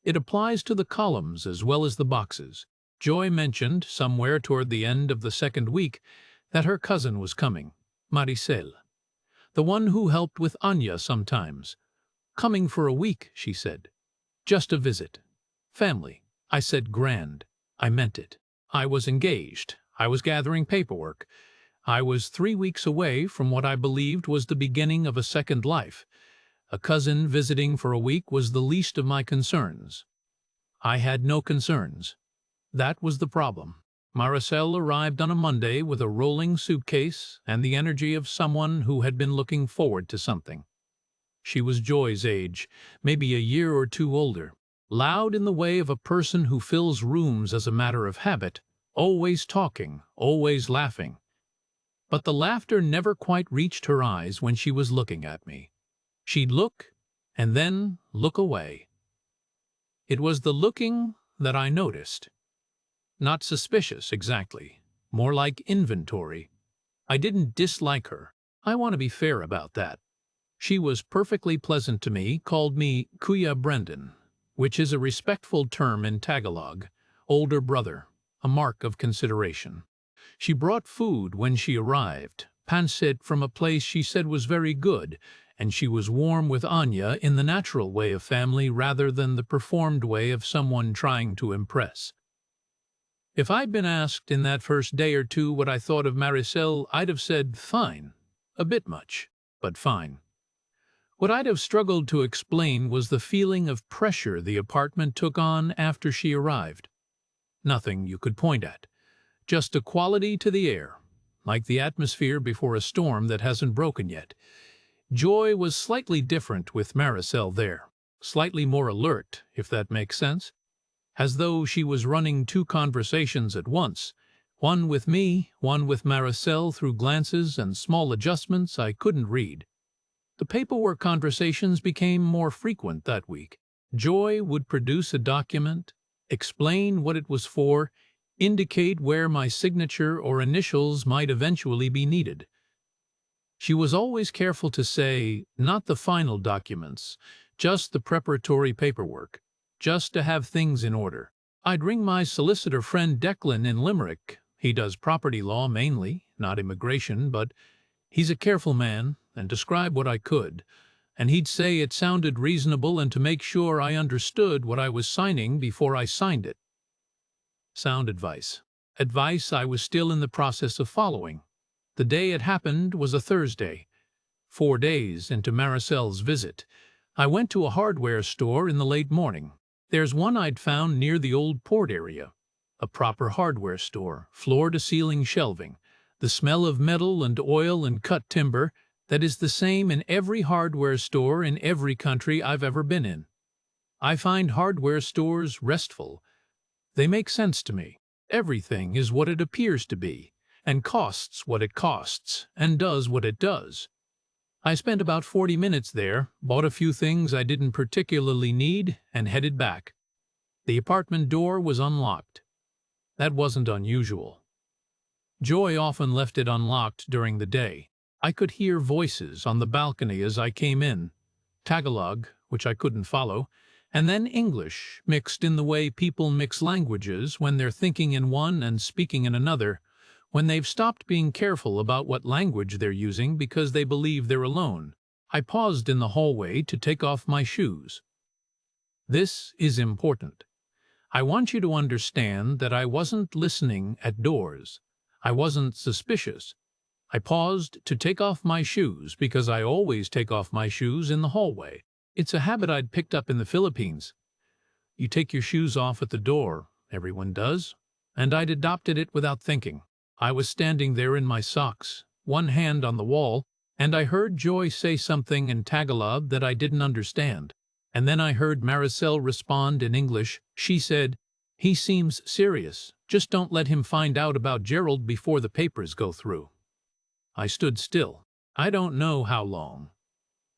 It applies to the columns as well as the boxes. Joy mentioned, somewhere toward the end of the second week, that her cousin was coming, Maricel, the one who helped with Anya sometimes. Coming for a week, she said. Just a visit. Family. I said grand. I meant it. I was engaged. I was gathering paperwork. I was 3 weeks away from what I believed was the beginning of a second life. A cousin visiting for a week was the least of my concerns. I had no concerns. That was the problem. Maricel arrived on a Monday with a rolling suitcase and the energy of someone who had been looking forward to something. She was Joy's age, maybe a year or two older, loud in the way of a person who fills rooms as a matter of habit, always talking, always laughing. But the laughter never quite reached her eyes when she was looking at me. She'd look, and then look away. It was the looking that I noticed. Not suspicious, exactly. More like inventory. I didn't dislike her. I want to be fair about that. She was perfectly pleasant to me, called me Kuya Brendan, which is a respectful term in Tagalog, older brother, a mark of consideration. She brought food when she arrived, pancit from a place she said was very good, and she was warm with Anya in the natural way of family rather than the performed way of someone trying to impress. If I'd been asked in that first day or two what I thought of Maricel, I'd have said fine. A bit much, but fine. What I'd have struggled to explain was the feeling of pressure the apartment took on after she arrived. Nothing you could point at. Just a quality to the air, like the atmosphere before a storm that hasn't broken yet. Joy was slightly different with Maricel there, slightly more alert, if that makes sense. As though she was running 2 conversations at once, one with me, one with Maricel through glances and small adjustments I couldn't read. The paperwork conversations became more frequent that week. Joy would produce a document, explain what it was for, indicate where my signature or initials might eventually be needed. She was always careful to say, not the final documents, just the preparatory paperwork, just to have things in order. I'd ring my solicitor friend Declan in Limerick. He does property law mainly, not immigration, but he's a careful man, and describe what I could, and he'd say it sounded reasonable and to make sure I understood what I was signing before I signed it. Sound advice. Advice I was still in the process of following. The day it happened was a Thursday. 4 days into Maricel's visit, I went to a hardware store in the late morning. There's one I'd found near the old port area. A proper hardware store, floor-to-ceiling shelving, the smell of metal and oil and cut timber that is the same in every hardware store in every country I've ever been in. I find hardware stores restful. They make sense to me. Everything is what it appears to be, and costs what it costs, and does what it does. I spent about 40 minutes there, bought a few things I didn't particularly need, and headed back. The apartment door was unlocked. That wasn't unusual. Joy often left it unlocked during the day. I could hear voices on the balcony as I came in, Tagalog, which I couldn't follow, and then English, mixed in the way people mix languages when they're thinking in one and speaking in another, when they've stopped being careful about what language they're using because they believe they're alone. I paused in the hallway to take off my shoes. This is important. I want you to understand that I wasn't listening at doors. I wasn't suspicious. I paused to take off my shoes because I always take off my shoes in the hallway. It's a habit I'd picked up in the Philippines. You take your shoes off at the door, everyone does, and I'd adopted it without thinking. I was standing there in my socks, one hand on the wall, And I heard Joy say something in Tagalog that I didn't understand. And then I heard Maricel respond in English. She said, "He seems serious. Just don't let him find out about Gerald before the papers go through." I stood still. I don't know how long.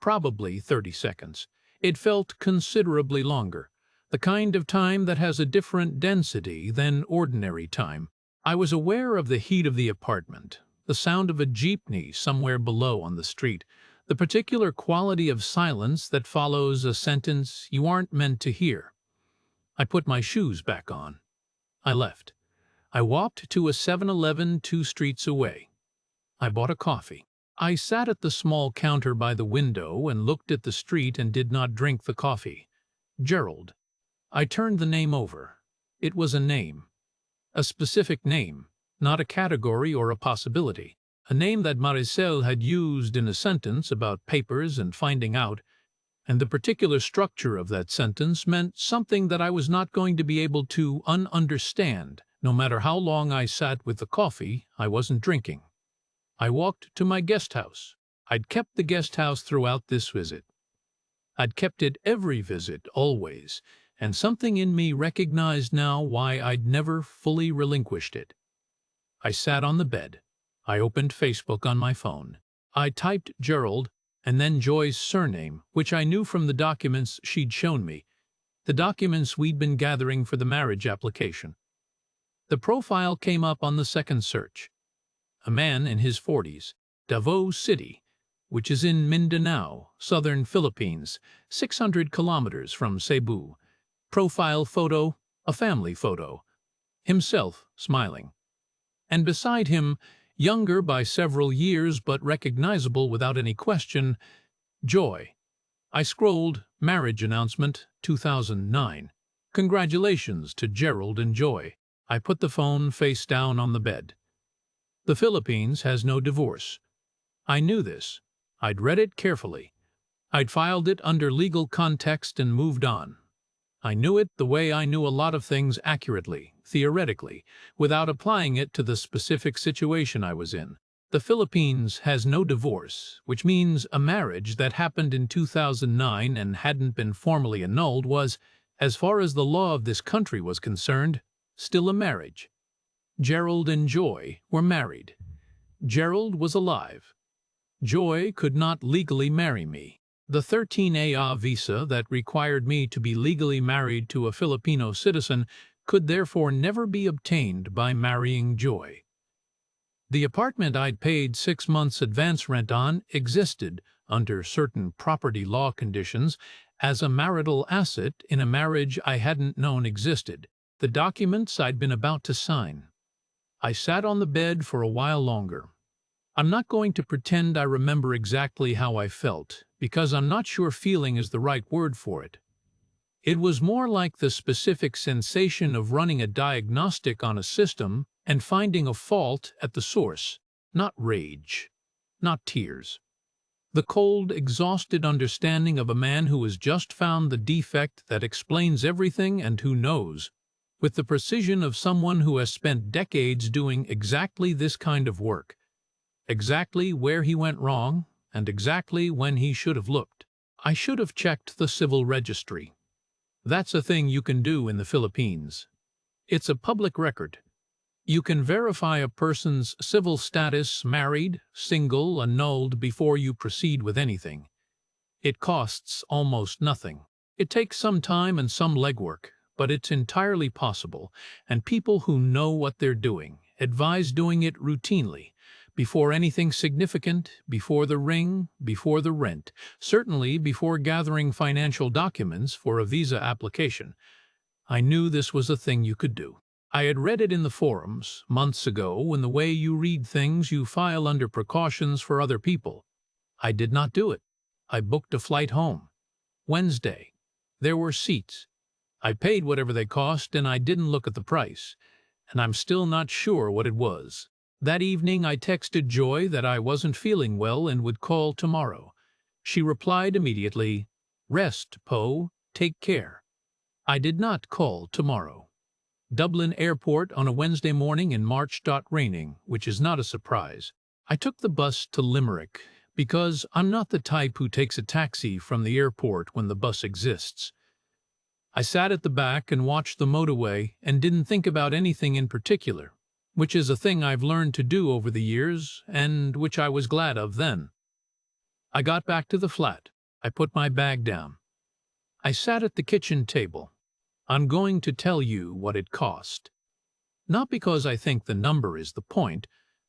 Probably 30 seconds. It felt considerably longer, the kind of time that has a different density than ordinary time. I was aware of the heat of the apartment, the sound of a jeepney somewhere below on the street, the particular quality of silence that follows a sentence you aren't meant to hear. I put my shoes back on. I left. I walked to a 7-Eleven 2 streets away. I bought a coffee. I sat at the small counter by the window and looked at the street and did not drink the coffee. Gerald. I turned the name over. It was a name. A specific name, not a category or a possibility. A name that Maricel had used in a sentence about papers and finding out, and the particular structure of that sentence meant something that I was not going to be able to understand, no matter how long I sat with the coffee I wasn't drinking. I walked to my guest house. I'd kept the guest house throughout this visit. I'd kept it every visit, always, and something in me recognized now why I'd never fully relinquished it. I sat on the bed. I opened Facebook on my phone. I typed Gerald and then Joy's surname, which I knew from the documents she'd shown me, the documents we'd been gathering for the marriage application. The profile came up on the second search. A man in his 40s, Davao City, which is in Mindanao, southern Philippines, 600 kilometers from Cebu. Profile photo, a family photo. Himself, smiling. And beside him, younger by several years but recognizable without any question, Joy. I scrolled, marriage announcement, 2009. Congratulations to Gerald and Joy. I put the phone face down on the bed. The Philippines has no divorce. I knew this. I'd read it carefully. I'd filed it under legal context and moved on. I knew it the way I knew a lot of things accurately, theoretically, without applying it to the specific situation I was in. The Philippines has no divorce, which means a marriage that happened in 2009 and hadn't been formally annulled was, as far as the law of this country was concerned, still a marriage. Gerald and Joy were married. Gerald was alive. Joy could not legally marry me. The 13A visa that required me to be legally married to a Filipino citizen could therefore never be obtained by marrying Joy. The apartment I'd paid 6 months advance rent on existed, under certain property law conditions, as a marital asset in a marriage I hadn't known existed, the documents I'd been about to sign. I sat on the bed for a while longer. I'm not going to pretend I remember exactly how I felt, because I'm not sure feeling is the right word for it. It was more like the specific sensation of running a diagnostic on a system and finding a fault at the source, not rage, not tears. The cold, exhausted understanding of a man who has just found the defect that explains everything and who knows, with the precision of someone who has spent decades doing exactly this kind of work, exactly where he went wrong and exactly when he should have looked. I should have checked the civil registry. That's a thing you can do in the Philippines. It's a public record. You can verify a person's civil status, married, single, annulled, before you proceed with anything. It costs almost nothing. It takes some time and some legwork, but it's entirely possible, and people who know what they're doing advise doing it routinely, before anything significant, before the ring, before the rent, certainly before gathering financial documents for a visa application. I knew this was a thing you could do. I had read it in the forums months ago, in the way you read things you file under precautions for other people. I did not do it. I booked a flight home. Wednesday. There were seats. I paid whatever they cost, and I didn't look at the price, and I'm still not sure what it was. That evening I texted Joy that I wasn't feeling well and would call tomorrow. She replied immediately, "Rest, Poe, take care." I did not call tomorrow. Dublin Airport on a Wednesday morning in March. Raining, which is not a surprise. I took the bus to Limerick, Because I'm not the type who takes a taxi from the airport when the bus exists. I sat at the back and watched the motorway and didn't think about anything in particular, which is a thing I've learned to do over the years and which I was glad of then. I got back to the flat. I put my bag down. I sat at the kitchen table. I'm going to tell you what it cost. Not because I think the number is the point,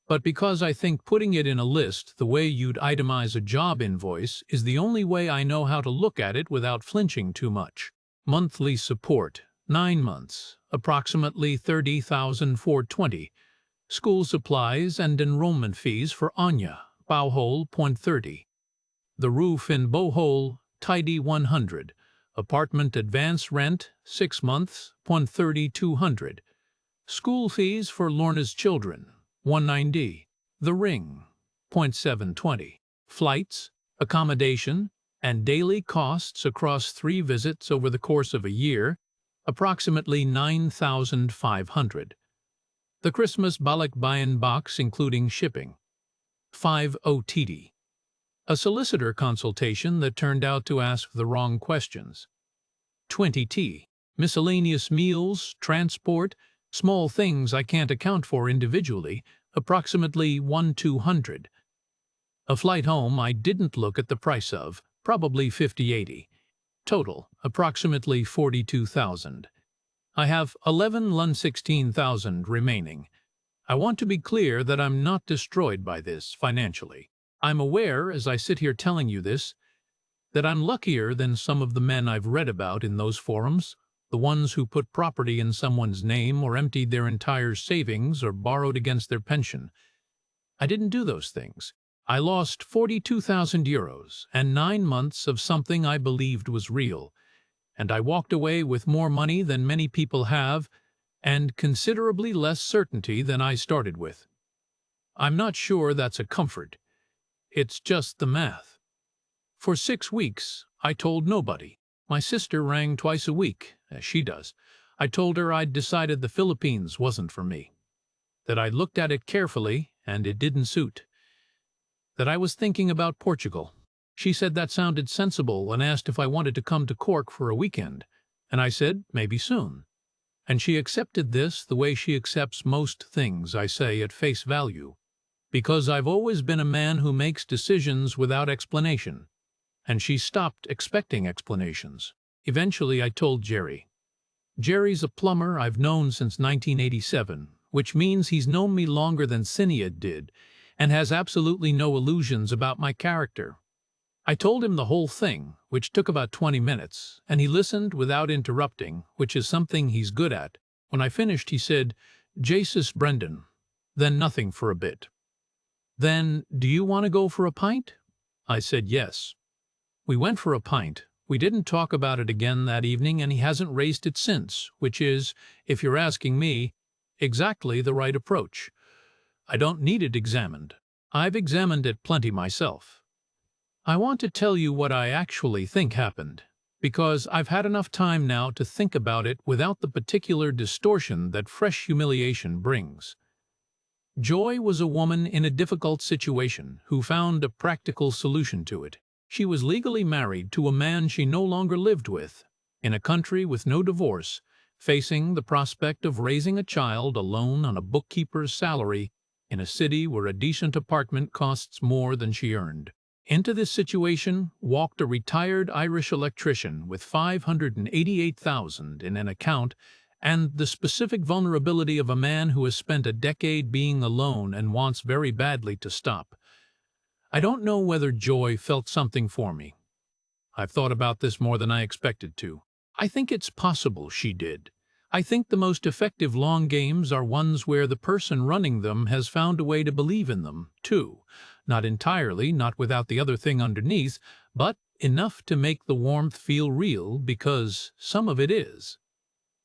but because I think putting it in a list the way you'd itemize a job invoice is the only way I know how to look at it without flinching too much. Monthly support, 9 months, approximately $30,420. School supplies and enrollment fees for Anya, Bowhole, .30. The roof in Bowhole, tidy 100. Apartment advance rent, 6 months, $130,200. School fees for Lorna's children, 190. The ring, .720. Flights, accommodation, and daily costs across 3 visits over the course of a year, approximately $9,500. The Christmas Balikbayan box including shipping, 5 OTD. A solicitor consultation that turned out to ask the wrong questions, 20T. Miscellaneous meals, transport, small things I can't account for individually, approximately 1,200. A flight home I didn't look at the price of, probably 50-80. Total, approximately 42,000. I have 16,000 remaining. I want to be clear that I'm not destroyed by this financially. I'm aware, as I sit here telling you this, that I'm luckier than some of the men I've read about in those forums, the ones who put property in someone's name or emptied their entire savings or borrowed against their pension. I didn't do those things. I lost 42,000 euros and 9 months of something I believed was real, and I walked away with more money than many people have and considerably less certainty than I started with. I'm not sure that's a comfort. It's just the math. For 6 weeks, I told nobody. My sister rang twice a week, as she does. I told her I'd decided the Philippines wasn't for me, that I'd looked at it carefully and it didn't suit, that I was thinking about Portugal. She said that sounded sensible and asked if I wanted to come to Cork for a weekend, and I said maybe soon. And she accepted this the way she accepts most things I say at face value, because I've always been a man who makes decisions without explanation, and she stopped expecting explanations. Eventually I told Jerry. Jerry's a plumber I've known since 1987, which means he's known me longer than Sinead did, and has absolutely no illusions about my character. I told him the whole thing, which took about 20 minutes, and he listened without interrupting, which is something he's good at. When I finished, he said, "Jesus, Brendan," then nothing for a bit. "Then, do you want to go for a pint?" I said yes. We went for a pint. We didn't talk about it again that evening, and he hasn't raised it since, which is, if you're asking me, exactly the right approach. I don't need it examined. I've examined it plenty myself. I want to tell you what I actually think happened, because I've had enough time now to think about it without the particular distortion that fresh humiliation brings. Joy was a woman in a difficult situation who found a practical solution to it. She was legally married to a man she no longer lived with, in a country with no divorce, facing the prospect of raising a child alone on a bookkeeper's salary in a city where a decent apartment costs more than she earned. Into this situation walked a retired Irish electrician with $588,000 in an account and the specific vulnerability of a man who has spent a decade being alone and wants very badly to stop. I don't know whether Joy felt something for me. I've thought about this more than I expected to. I think it's possible she did. I think the most effective long games are ones where the person running them has found a way to believe in them, too. Not entirely, not without the other thing underneath, but enough to make the warmth feel real because some of it is.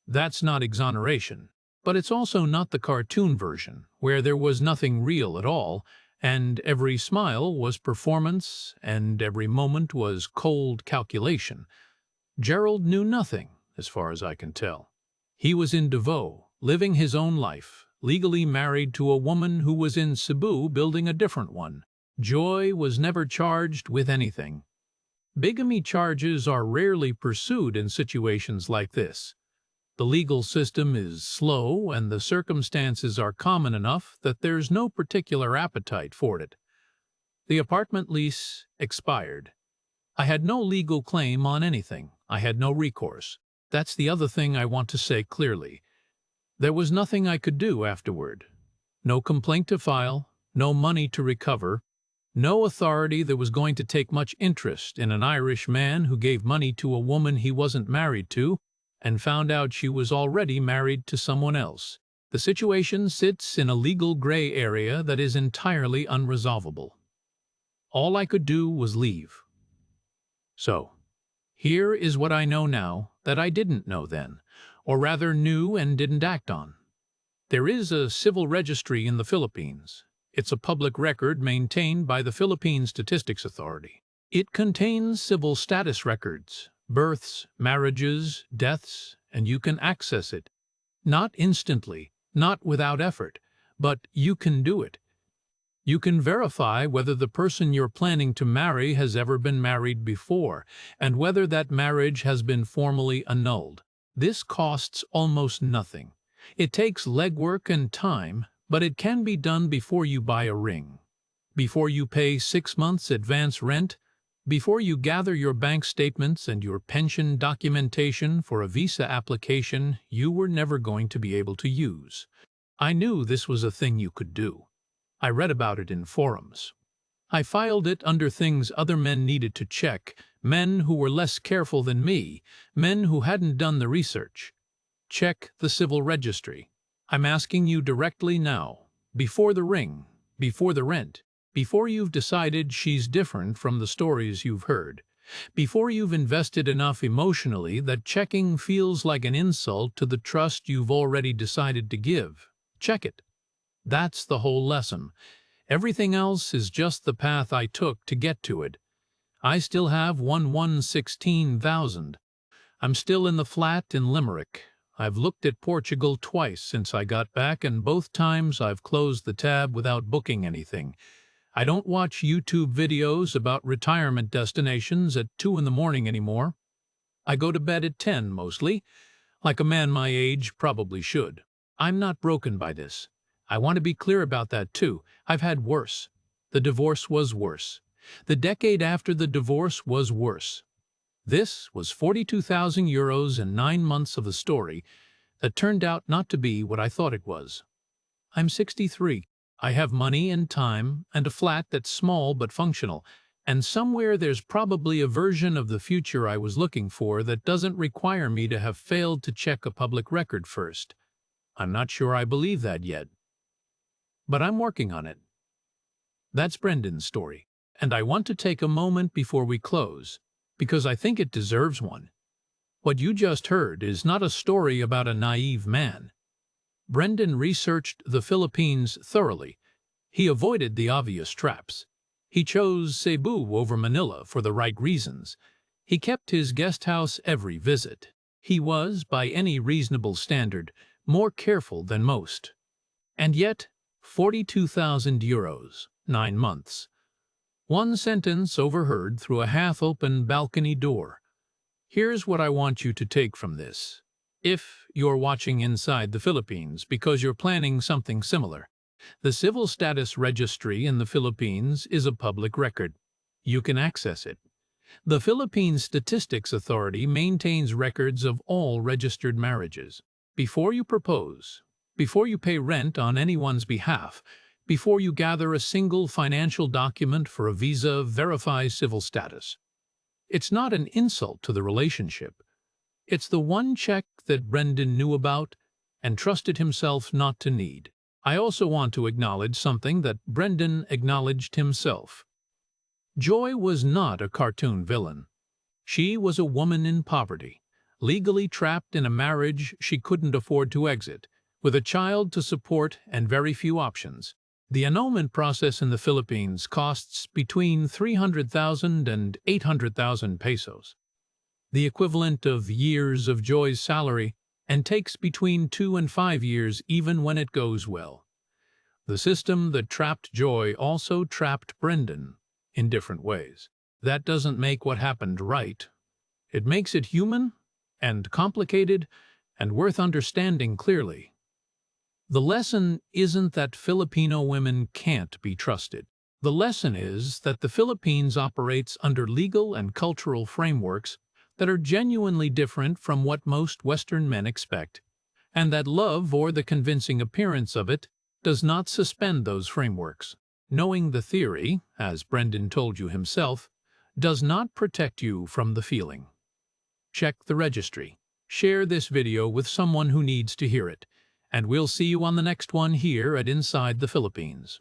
That's not exoneration, but it's also not the cartoon version, where there was nothing real at all, and every smile was performance, and every moment was cold calculation. Gerald knew nothing, as far as I can tell. He was in Davao, living his own life, legally married to a woman who was in Cebu building a different one. Joy was never charged with anything. Bigamy charges are rarely pursued in situations like this. The legal system is slow and the circumstances are common enough that there's no particular appetite for it. The apartment lease expired. I had no legal claim on anything. I had no recourse. That's the other thing I want to say clearly. There was nothing I could do afterward. No complaint to file, no money to recover, no authority that was going to take much interest in an Irish man who gave money to a woman he wasn't married to and found out she was already married to someone else. The situation sits in a legal gray area that is entirely unresolvable. All I could do was leave. So, here is what I know now that I didn't know then, or rather knew and didn't act on. There is a civil registry in the Philippines. It's a public record maintained by the Philippine Statistics Authority. It contains civil status records, births, marriages, deaths, and you can access it. Not instantly, not without effort, but you can do it. You can verify whether the person you're planning to marry has ever been married before, and whether that marriage has been formally annulled. This costs almost nothing. It takes legwork and time, but it can be done before you buy a ring, before you pay 6 months advance rent, before you gather your bank statements and your pension documentation for a visa application you were never going to be able to use. I knew this was a thing you could do. I read about it in forums. I filed it under things other men needed to check, men who were less careful than me, men who hadn't done the research. Check the civil registry. I'm asking you directly now, before the ring, before the rent, before you've decided she's different from the stories you've heard, before you've invested enough emotionally that checking feels like an insult to the trust you've already decided to give. Check it. That's the whole lesson. Everything else is just the path I took to get to it. I still have 116,000. I'm still in the flat in Limerick. I've looked at Portugal twice since I got back, and both times I've closed the tab without booking anything. I don't watch YouTube videos about retirement destinations at 2 in the morning anymore. I go to bed at 10 mostly, like a man my age probably should. I'm not broken by this. I want to be clear about that too. I've had worse. The divorce was worse. The decade after the divorce was worse. This was 42,000 euros and 9 months of a story that turned out not to be what I thought it was. I'm 63. I have money and time and a flat that's small but functional, and somewhere there's probably a version of the future I was looking for that doesn't require me to have failed to check a public record first. I'm not sure I believe that yet. But I'm working on it. That's Brendan's story, and I want to take a moment before we close, because I think it deserves one. What you just heard is not a story about a naive man. Brendan researched the Philippines thoroughly. He avoided the obvious traps. He chose Cebu over Manila for the right reasons. He kept his guest house every visit. He was, by any reasonable standard, more careful than most. And yet, 42,000 euros, 9 months. One sentence overheard through a half-open balcony door. Here's what I want you to take from this. If you're watching inside the Philippines because you're planning something similar, the Civil Status Registry in the Philippines is a public record. You can access it. The Philippine Statistics Authority maintains records of all registered marriages. Before you propose, before you pay rent on anyone's behalf, before you gather a single financial document for a visa, verify civil status. It's not an insult to the relationship. It's the one check that Brendan knew about and trusted himself not to need. I also want to acknowledge something that Brendan acknowledged himself. Joy was not a cartoon villain. She was a woman in poverty, legally trapped in a marriage she couldn't afford to exit, with a child to support and very few options. The annulment process in the Philippines costs between 300,000 and 800,000 pesos, the equivalent of years of Joy's salary, and takes between 2 and 5 years even when it goes well. The system that trapped Joy also trapped Brendan in different ways. That doesn't make what happened right. It makes it human and complicated and worth understanding clearly. The lesson isn't that Filipino women can't be trusted. The lesson is that the Philippines operates under legal and cultural frameworks that are genuinely different from what most Western men expect, and that love, or the convincing appearance of it, does not suspend those frameworks. Knowing the theory, as Brendan told you himself, does not protect you from the feeling. Check the registry. Share this video with someone who needs to hear it, and we'll see you on the next one here at Inside the Philippines.